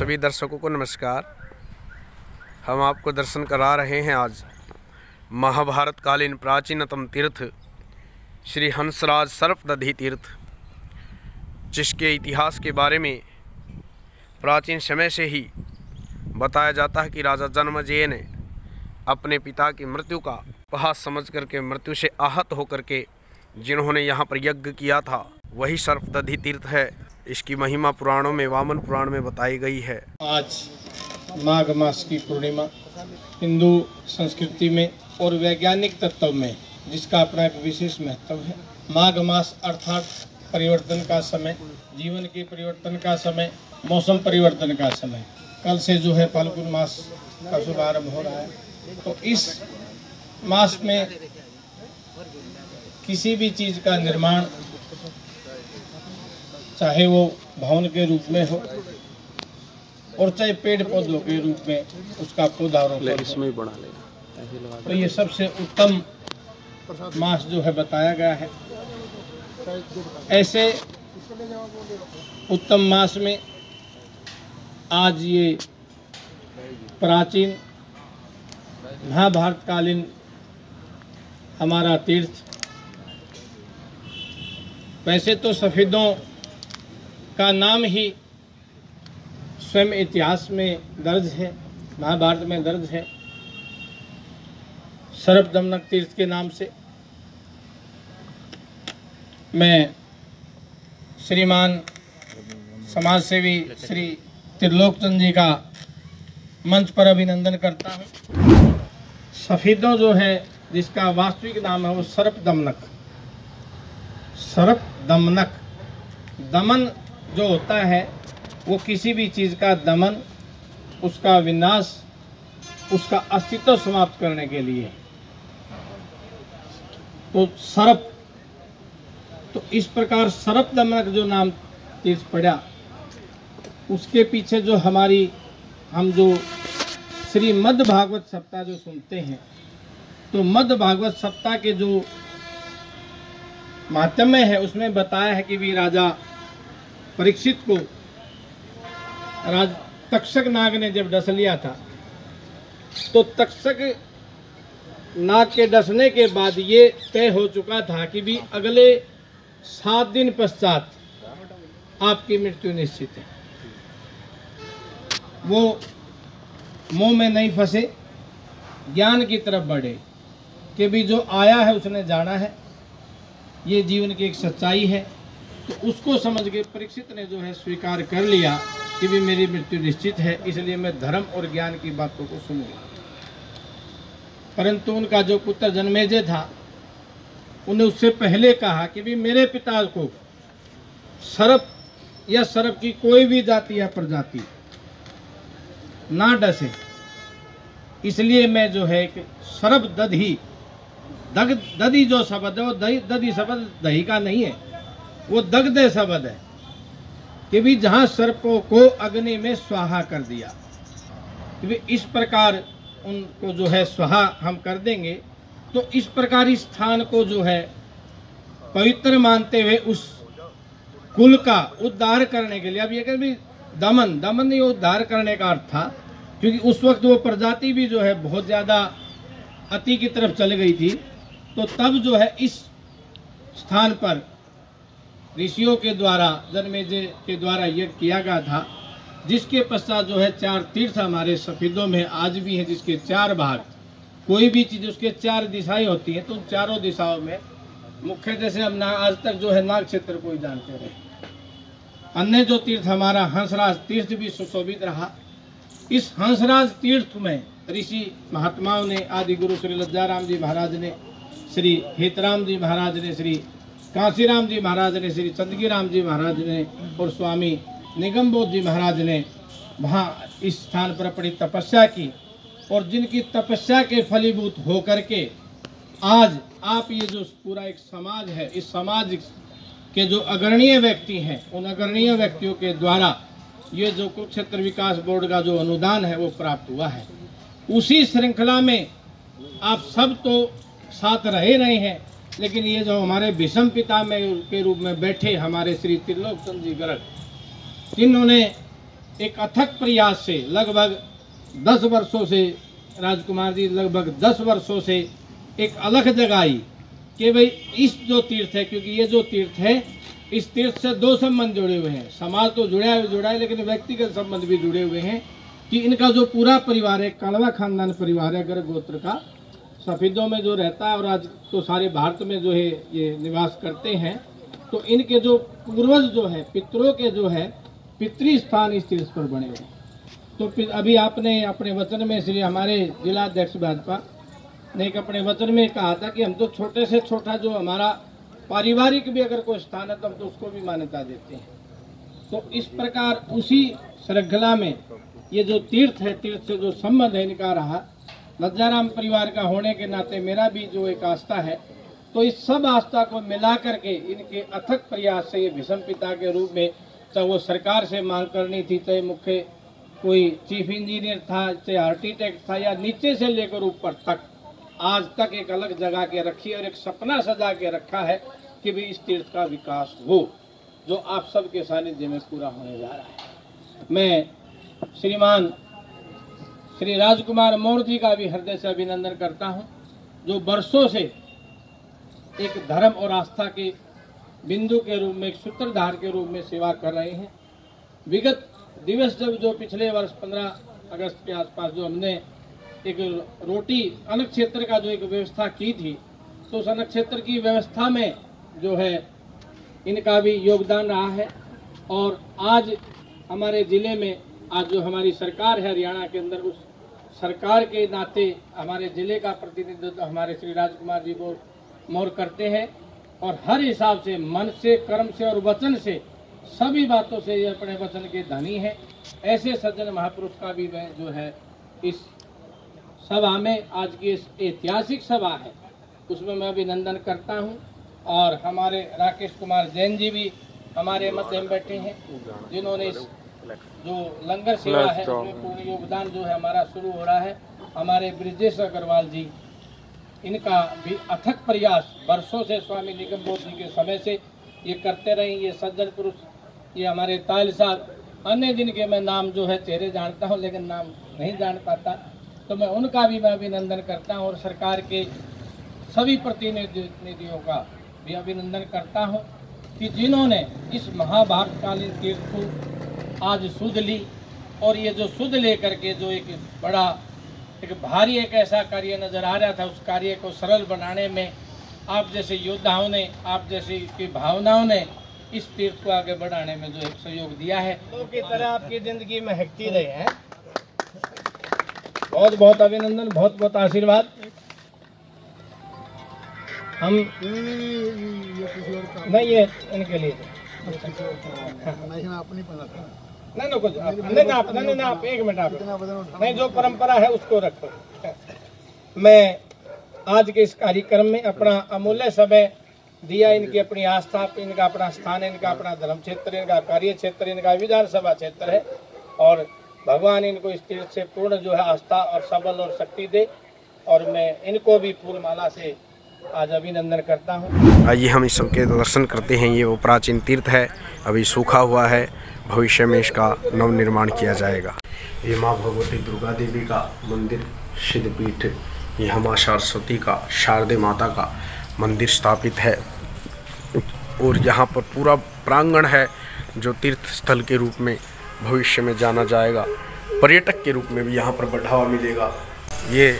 सभी दर्शकों को नमस्कार। हम आपको दर्शन करा रहे हैं आज महाभारत कालीन प्राचीनतम तीर्थ श्री हंसराज सर्पदधी तीर्थ, जिसके इतिहास के बारे में प्राचीन समय से ही बताया जाता है कि राजा जन्मेजय ने अपने पिता की मृत्यु का उपहास समझ करके मृत्यु से आहत होकर के जिन्होंने यहाँ पर यज्ञ किया था वही सर्पदधी तीर्थ है। इसकी महिमा पुराणों में वामन पुराण में बताई गई है। आज माघ मास की पूर्णिमा हिंदू संस्कृति में और वैज्ञानिक तत्व में जिसका अपना एक विशेष महत्व है। माघ मास अर्थात परिवर्तन का समय, जीवन के परिवर्तन का समय, मौसम परिवर्तन का समय। कल से जो है फाल्गुन मास का शुभारंभ हो रहा है। तो इस मास में किसी भी चीज का निर्माण, चाहे वो भवन के रूप में हो और चाहे पेड़ पौधों के रूप में उसका पौधारोपण इसमें बढ़ा लेगा, तो ये सबसे उत्तम मास जो है बताया गया है। ऐसे उत्तम मास में आज ये प्राचीन महाभारत कालीन हमारा तीर्थ, वैसे तो सफेदों का नाम ही स्वयं इतिहास में दर्ज है, महाभारत में दर्ज है, सर्पदमनक तीर्थ के नाम से। मैं श्रीमान समाज सेवी श्री त्रिलोकचंद जी का मंच पर अभिनंदन करता हूँ। सफेदों जो है जिसका वास्तविक नाम है वो सर्पदमनक। सर्पदमनक, दमन जो होता है वो किसी भी चीज़ का दमन, उसका विनाश, उसका अस्तित्व समाप्त करने के लिए। तो सर्प, तो इस प्रकार सर्पदमनक जो नाम तीर्थ पड़ा, उसके पीछे जो हम जो श्रीमद् भागवत सप्ताह जो सुनते हैं, तो मद् भागवत सप्ताह के जो महात्म्य है उसमें बताया है कि भी राजा परीक्षित को तक्षक नाग ने जब डस लिया था, तो तक्षक नाग के डसने के बाद ये तय हो चुका था कि भी अगले 7 दिन पश्चात आपकी मृत्यु निश्चित है। वो मोह में नहीं फंसे, ज्ञान की तरफ बढ़े कि भी जो आया है उसने जाना है, ये जीवन की एक सच्चाई है। तो उसको समझ के परीक्षित ने जो है स्वीकार कर लिया कि भी मेरी मृत्यु निश्चित है, इसलिए मैं धर्म और ज्ञान की बातों को सुनूंगा। परंतु उनका जो पुत्र जन्मेजय था, उन्हें उससे पहले कहा कि भी मेरे पिता को सर्प या सर्प की कोई भी जाति या प्रजाति ना डसे, इसलिए मैं जो है कि सर्पदधी, दधी जो शब्द है वो दधी शब्द दही का नहीं है, वो दग्धे शब्द है कि भी जहाँ सर्पों को अग्नि में स्वाहा कर दिया। कि भी इस प्रकार उनको जो है स्वाहा हम कर देंगे, तो इस प्रकार इस स्थान को जो है पवित्र मानते हुए उस कुल का उद्धार करने के लिए, अब ये कि भी दमन ये उद्धार करने का अर्थ था, क्योंकि उस वक्त वो प्रजाति भी जो है बहुत ज़्यादा अति की तरफ चली गई थी। तो तब जो है इस स्थान पर ऋषियों के द्वारा, जन्मेजय के द्वारा यज्ञ किया गया था, जिसके पश्चात जो है 4 तीर्थ हमारे सफेदों में आज भी हैं, जिसके 4 भाग, कोई भी चीज़ उसके 4 दिशाएं होती हैं, तो चारों दिशाओं में मुख्य जैसे हम आज तक जो है नाग क्षेत्र को ही जानते रहे। अन्य जो तीर्थ हमारा हंसराज तीर्थ भी सुशोभित रहा। इस हंसराज तीर्थ में ऋषि महात्माओं ने, आदि गुरु श्री लज्जाराम जी महाराज ने, श्री हेतराम जी महाराज ने, श्री कांसीराम जी महाराज ने, श्री चंदगीराम जी महाराज ने और स्वामी निगमबोध जी महाराज ने वहाँ इस स्थान पर अपनी तपस्या की, और जिनकी तपस्या के फलीभूत होकर के आज आप ये जो पूरा एक समाज है, इस समाज के जो अग्रणीय व्यक्ति हैं, उन अग्रणीय व्यक्तियों के द्वारा ये जो कुरुक्षेत्र विकास बोर्ड का जो अनुदान है वो प्राप्त हुआ है। उसी श्रृंखला में आप सब तो साथ रहे हैं, लेकिन ये जो हमारे भीष्म पितामह के रूप में बैठे हमारे श्री त्रिलोकचंद जी गर्ग, जिन्होंने एक अथक प्रयास से लगभग 10 वर्षों से, राजकुमार जी लगभग 10 वर्षों से एक अलग जगाई कि भाई इस जो तीर्थ है, क्योंकि ये जो तीर्थ है इस तीर्थ से 2 संबंध जुड़े हुए हैं। समाज तो जुड़ा है लेकिन व्यक्तिगत संबंध भी जुड़े हुए हैं कि इनका जो पूरा परिवार है, कड़वा खानदान परिवार है, गर्ग गोत्र का, सफेदों में जो रहता है और आज तो सारे भारत में जो है ये निवास करते हैं। तो इनके जो पूर्वज जो है, पितरों के जो है पितृ स्थान इस तीर्थ पर बने हुए हैं। तो अभी आपने अपने वचन में श्री हमारे जिलाध्यक्ष भाजपा ने एक अपने वचन में कहा था कि हम तो छोटे से छोटा जो हमारा पारिवारिक भी अगर कोई स्थान है तो हम तो उसको भी मान्यता देते हैं। तो इस प्रकार उसी श्रृंखला में ये जो तीर्थ है, तीर्थ से जो संबंध है इनका रहा। लज्जाराम परिवार का होने के नाते मेरा भी जो एक आस्था है, तो इस सब आस्था को मिला करके इनके अथक प्रयास से ये भीष्म पिता के रूप में, चाहे वो सरकार से मांग करनी थी, चाहे मुख्य कोई चीफ इंजीनियर था, चाहे आर्किटेक्ट था, या नीचे से लेकर ऊपर तक आज तक एक अलग जगह के रखी और एक सपना सजा के रखा है कि भी इस तीर्थ का विकास हो, जो आप सबके सानिध्य में पूरा होने जा रहा है। मैं श्रीमान श्री राजकुमार मौर्य जी का भी हृदय से अभिनंदन करता हूं, जो वर्षों से एक धर्म और आस्था के बिंदु के रूप में, एक सूत्रधार के रूप में सेवा कर रहे हैं। विगत दिवस जब जो पिछले वर्ष 15 अगस्त के आसपास जो हमने एक रोटी अन्न क्षेत्र का जो एक व्यवस्था की थी, तो उस अन्न क्षेत्र की व्यवस्था में जो है इनका भी योगदान रहा है। और आज हमारे ज़िले में आज जो हमारी सरकार है हरियाणा के अंदर, उस सरकार के नाते हमारे ज़िले का प्रतिनिधित्व हमारे श्री राजकुमार जी मौर्य करते हैं। और हर हिसाब से, मन से, कर्म से और वचन से, सभी बातों से ये अपने वचन के धनी हैं। ऐसे सज्जन महापुरुष का भी मैं जो है इस सभा में, आज की इस ऐतिहासिक सभा है उसमें मैं अभिनंदन करता हूं। और हमारे राकेश कुमार जैन जी भी हमारे मध्य में बैठे हैं, जिन्होंने इस जो लंगर सेवा है उसमें पूर्ण योगदान जो है हमारा शुरू हो रहा है। हमारे ब्रिजेश अग्रवाल जी, इनका भी अथक प्रयास वर्षों से स्वामी निगम बोध जी के समय से ये करते रहे। ये सज्जन पुरुष, ये हमारे तायल साहब, अन्य जिनके मैं नाम जो है चेहरे जानता हूँ लेकिन नाम नहीं जान पाता, तो मैं उनका भी मैं अभिनंदन करता हूँ। और सरकार के सभी प्रतिनिधियों का भी अभिनंदन करता हूँ कि जिन्होंने इस महाभारतकालीन तीर्थ को आज सुध ली, और ये जो सुध लेकर के जो एक बड़ा एक भारी एक ऐसा कार्य नजर आ रहा था, उस कार्य को सरल बनाने में आप जैसे योद्धाओं ने, आप जैसी की भावनाओं ने इस तीर्थ को आगे बढ़ाने में जो एक सहयोग दिया है, तो की तरह आपकी जिंदगी में महकती रहे हैं। बहुत बहुत अभिनंदन, बहुत बहुत आशीर्वाद। हम नहीं, ये इनके लिए नहीं कुछ नहीं, आप एक मिनट, आप नहीं, जो परंपरा है उसको रखो। मैं आज के इस कार्यक्रम में अपना अमूल्य समय दिया, इनकी अपनी आस्था, इनका अपना स्थान है, इनका अपना धर्म क्षेत्र, इनका कार्य क्षेत्र, इनका विधानसभा क्षेत्र है, और भगवान इनको इस तीर्थ से पूर्ण जो है आस्था और सबल और शक्ति दे। और मैं इनको भी फूलमाला से आज अभिनंदन करता हूँ। आइए हम इस सबके दर्शन करते हैं। ये वो प्राचीन तीर्थ है, अभी सूखा हुआ है, भविष्य में इसका नवनिर्माण किया जाएगा। ये माँ भगवती दुर्गा देवी का मंदिर, सिद्धपीठ, यहाँ माँ सरस्वती का, शारदे माता का मंदिर स्थापित है। और यहाँ पर पूरा प्रांगण है जो तीर्थ स्थल के रूप में भविष्य में जाना जाएगा। पर्यटक के रूप में भी यहाँ पर बढ़ावा मिलेगा। ये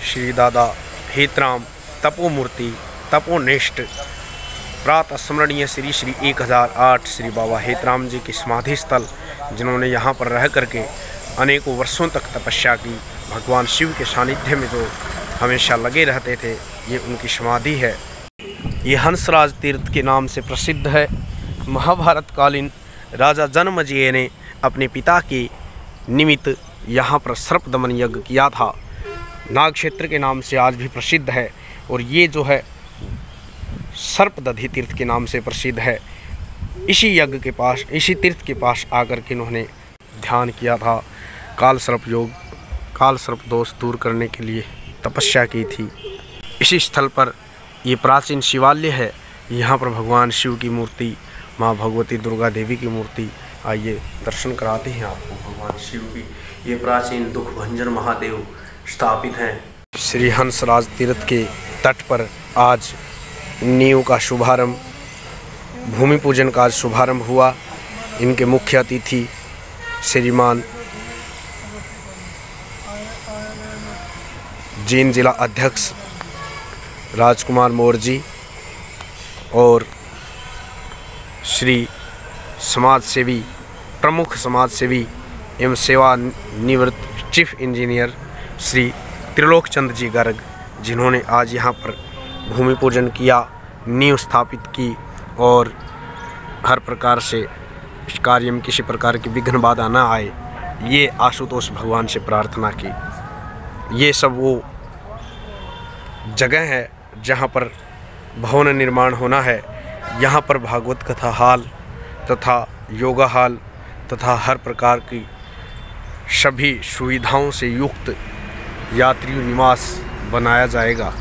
श्री दादा हेतराम तपोमूर्ति, तपोनिष्ठ, प्रातः स्मरणीय श्री श्री 1008 श्री बाबा हेतराम जी की समाधि स्थल, जिन्होंने यहाँ पर रह करके अनेकों वर्षों तक तपस्या की, भगवान शिव के सानिध्य में जो हमेशा लगे रहते थे, ये उनकी समाधि है। ये हंसराज तीर्थ के नाम से प्रसिद्ध है। महाभारत कालीन राजा जन्मेजय ने अपने पिता के निमित्त यहाँ पर सर्प दमन यज्ञ किया था। नाग क्षेत्र के नाम से आज भी प्रसिद्ध है। और ये जो है सर्पदधि तीर्थ के नाम से प्रसिद्ध है। इसी यज्ञ के पास, इसी तीर्थ के पास आकर के इन्होंने ध्यान किया था, काल सर्प योग, काल सर्प दोष दूर करने के लिए तपस्या की थी। इसी स्थल पर ये प्राचीन शिवालय है। यहाँ पर भगवान शिव की मूर्ति, माँ भगवती दुर्गा देवी की मूर्ति, आइए दर्शन कराते हैं आपको भगवान शिव की। ये प्राचीन दुख भंजन महादेव स्थापित हैं श्री हंसराज तीर्थ के तट पर। आज नींव का शुभारंभ, भूमि पूजन का शुभारंभ हुआ। इनके मुख्य अतिथि श्रीमान जींद जिला अध्यक्ष राजकुमार मौर्य जी और श्री समाज सेवी, प्रमुख समाज सेवी एवं सेवानिवृत्त चीफ इंजीनियर श्री त्रिलोक चंद्र जी गर्ग, जिन्होंने आज यहाँ पर भूमि पूजन किया, नींव स्थापित की और हर प्रकार से इस कार्य में किसी प्रकार की विघ्न बाधा न आए, ये आशुतोष भगवान से प्रार्थना की। ये सब वो जगह है जहाँ पर भवन निर्माण होना है। यहाँ पर भागवत कथा हाल तथा योगा हाल तथा हर प्रकार की सभी सुविधाओं से युक्त यात्री निवास बनाया जाएगा।